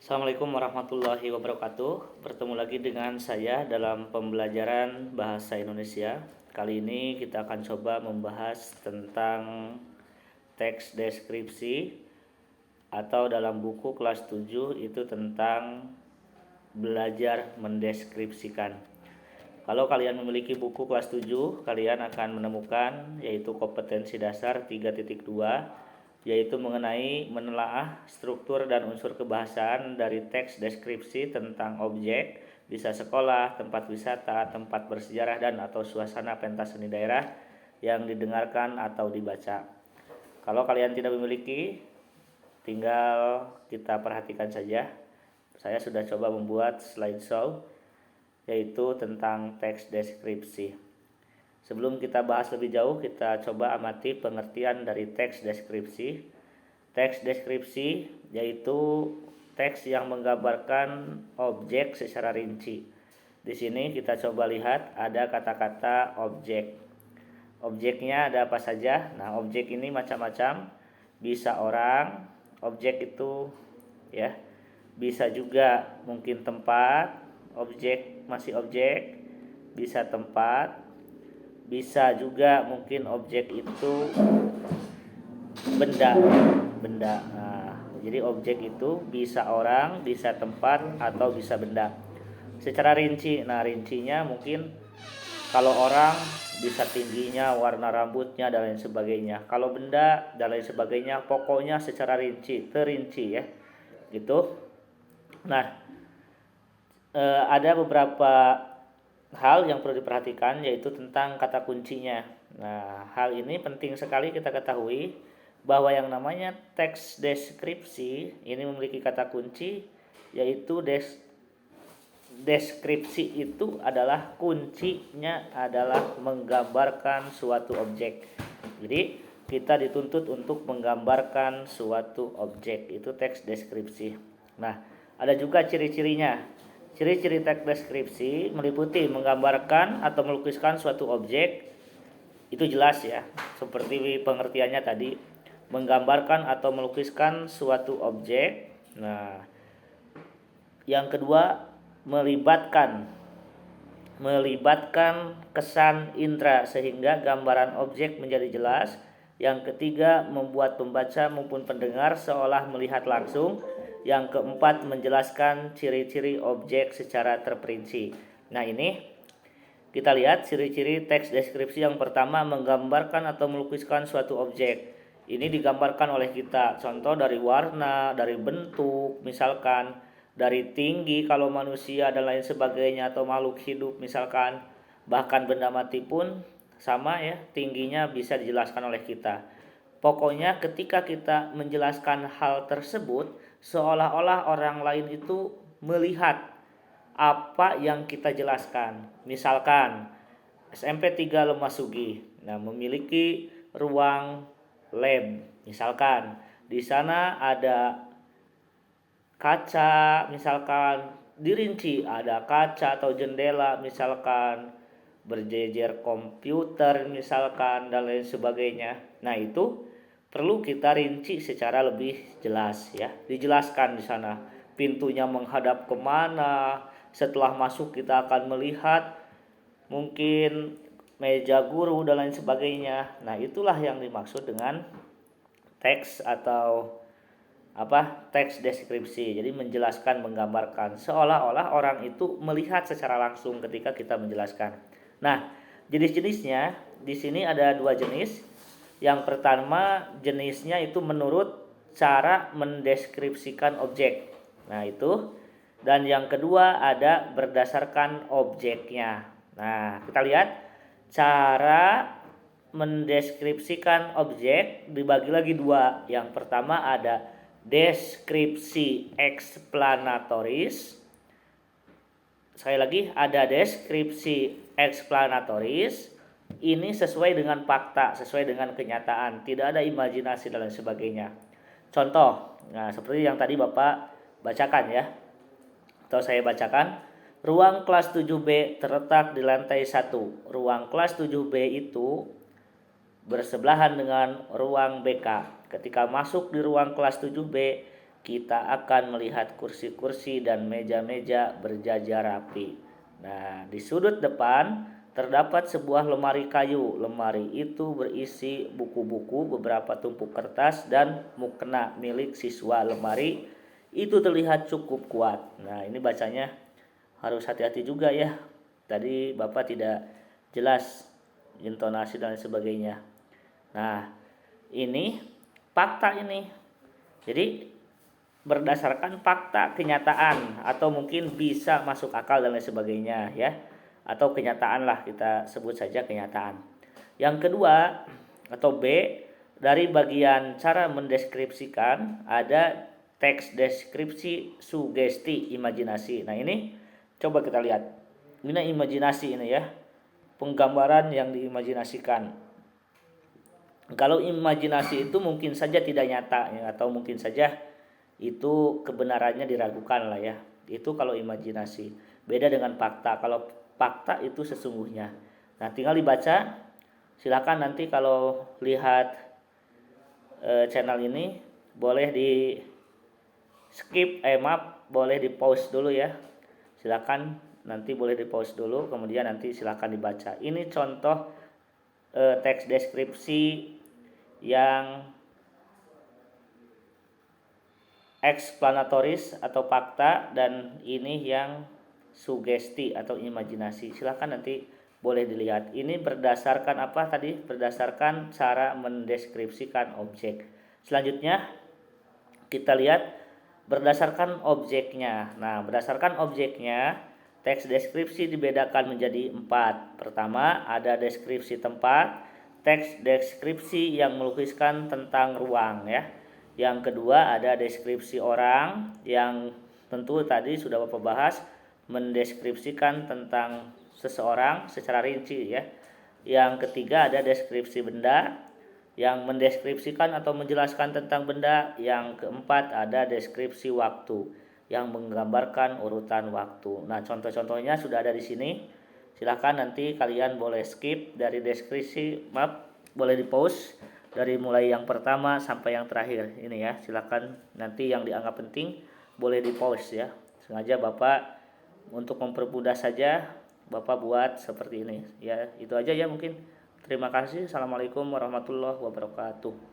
Assalamualaikum warahmatullahi wabarakatuh. Bertemu lagi dengan saya dalam pembelajaran bahasa Indonesia. Kali ini kita akan coba membahas tentang teks deskripsi atau dalam buku kelas 7 itu tentang belajar mendeskripsikan. Kalau kalian memiliki buku kelas 7, kalian akan menemukan yaitu kompetensi dasar 3.2, yaitu mengenai menelaah struktur dan unsur kebahasaan dari teks deskripsi tentang objek, bisa sekolah, tempat wisata, tempat bersejarah dan atau suasana pentas seni daerah yang didengarkan atau dibaca. Kalau kalian tidak memiliki, tinggal kita perhatikan saja. Saya sudah coba membuat slideshow yaitu tentang teks deskripsi. Sebelum kita bahas lebih jauh, kita coba amati pengertian dari teks deskripsi. Teks deskripsi yaitu teks yang menggambarkan objek secara rinci. Di sini kita coba lihat ada kata-kata objek. Objeknya ada apa saja? Nah, objek ini macam-macam. Bisa orang, objek itu ya. Bisa juga mungkin tempat, objek masih objek, bisa tempat, bisa juga mungkin objek itu benda. Nah, jadi objek itu bisa orang, bisa tempat, atau bisa benda. Secara rinci, nah rincinya mungkin kalau orang bisa tingginya, warna rambutnya dan lain sebagainya. Kalau benda dan lain sebagainya, pokoknya secara rinci, terinci ya. Gitu. Nah, ada beberapa hal yang perlu diperhatikan yaitu tentang kata kuncinya. Nah, hal ini penting sekali kita ketahui bahwa yang namanya teks deskripsi ini memiliki kata kunci yaitu deskripsi itu adalah kuncinya adalah menggambarkan suatu objek. Jadi kita dituntut untuk menggambarkan suatu objek, itu teks deskripsi. Nah, ada juga ciri-cirinya. Ciri-ciri teks deskripsi meliputi menggambarkan atau melukiskan suatu objek, itu jelas ya, seperti pengertiannya tadi, menggambarkan atau melukiskan suatu objek. Nah, yang kedua melibatkan kesan indera sehingga gambaran objek menjadi jelas. Yang ketiga membuat pembaca maupun pendengar seolah melihat langsung. Yang keempat menjelaskan ciri-ciri objek secara terperinci. Nah, ini kita lihat ciri-ciri teks deskripsi. Yang pertama menggambarkan atau melukiskan suatu objek. Ini digambarkan oleh kita, contoh dari warna, dari bentuk, misalkan dari tinggi kalau manusia dan lain sebagainya, atau makhluk hidup misalkan, bahkan benda mati pun sama ya, tingginya bisa dijelaskan oleh kita. Pokoknya ketika kita menjelaskan hal tersebut, seolah-olah orang lain itu melihat apa yang kita jelaskan. Misalkan SMP 3 Lemasugi, nah memiliki ruang lab. Misalkan di sana ada kaca, misalkan dirinci ada kaca atau jendela, misalkan berjejer komputer misalkan dan lain sebagainya. Nah, itu perlu kita rinci secara lebih jelas ya. Dijelaskan di sana pintunya menghadap kemana, setelah masuk kita akan melihat mungkin meja guru dan lain sebagainya. Nah, itulah yang dimaksud dengan teks atau teks deskripsi. Jadi menjelaskan, menggambarkan seolah-olah orang itu melihat secara langsung ketika kita menjelaskan. Nah, jenis-jenisnya di sini ada 2 jenis. Yang pertama jenisnya itu menurut cara mendeskripsikan objek. Nah, itu. Dan yang kedua ada berdasarkan objeknya. Nah, kita lihat cara mendeskripsikan objek dibagi lagi 2. Yang pertama ada deskripsi eksplanatoris. Sekali lagi ada deskripsi eksplanatoris. Ini sesuai dengan fakta, sesuai dengan kenyataan, tidak ada imajinasi dan lain sebagainya. Contoh, nah seperti yang tadi Bapak bacakan ya, atau saya bacakan. Ruang kelas 7B terletak di lantai 1. Ruang kelas 7B itu bersebelahan dengan ruang BK. Ketika masuk di ruang kelas 7B, kita akan melihat kursi-kursi dan meja-meja berjajar rapi. Nah, di sudut depan terdapat sebuah lemari kayu. Lemari itu berisi buku-buku, beberapa tumpuk kertas, dan mukena milik siswa. Lemari itu terlihat cukup kuat. Nah, ini bacanya harus hati-hati juga ya. Tadi Bapak tidak jelas intonasi dan sebagainya. Nah, ini fakta ini. Jadi berdasarkan fakta kenyataan atau mungkin bisa masuk akal dan lain sebagainya ya, atau kenyataan lah, kita sebut saja kenyataan. Yang kedua atau B, dari bagian cara mendeskripsikan ada teks deskripsi, sugesti, imajinasi. Nah, ini coba kita lihat, ini imajinasi ini ya, penggambaran yang diimajinasikan. Kalau imajinasi itu mungkin saja tidak nyata ya, atau mungkin saja itu kebenarannya diragukan lah ya. Itu kalau imajinasi. Beda dengan fakta. Kalau fakta itu sesungguhnya. Nah, tinggal dibaca. Silakan nanti kalau lihat channel ini boleh di skip, boleh di pause dulu ya. Silakan nanti boleh di pause dulu, kemudian nanti silakan dibaca. Ini contoh teks deskripsi yang eksplanatoris atau fakta, dan ini yang sugesti atau imajinasi. Silakan nanti boleh dilihat. Ini berdasarkan apa tadi? Berdasarkan cara mendeskripsikan objek. Selanjutnya kita lihat berdasarkan objeknya. Nah, berdasarkan objeknya, teks deskripsi dibedakan menjadi 4. Pertama, ada deskripsi tempat, teks deskripsi yang melukiskan tentang ruang ya. Yang kedua ada deskripsi orang, yang tentu tadi sudah Bapak bahas, mendeskripsikan tentang seseorang secara rinci ya. Yang ketiga ada deskripsi benda, yang mendeskripsikan atau menjelaskan tentang benda. Yang keempat ada deskripsi waktu, yang menggambarkan urutan waktu. Nah, contoh-contohnya sudah ada di sini. Silahkan nanti kalian boleh skip dari deskripsi, boleh di pause dari mulai yang pertama sampai yang terakhir ini ya. Silakan nanti yang dianggap penting boleh di pause ya. Sengaja Bapak untuk mempermudah saja Bapak buat seperti ini ya. Itu aja ya mungkin. Terima kasih. Assalamualaikum warahmatullahi wabarakatuh.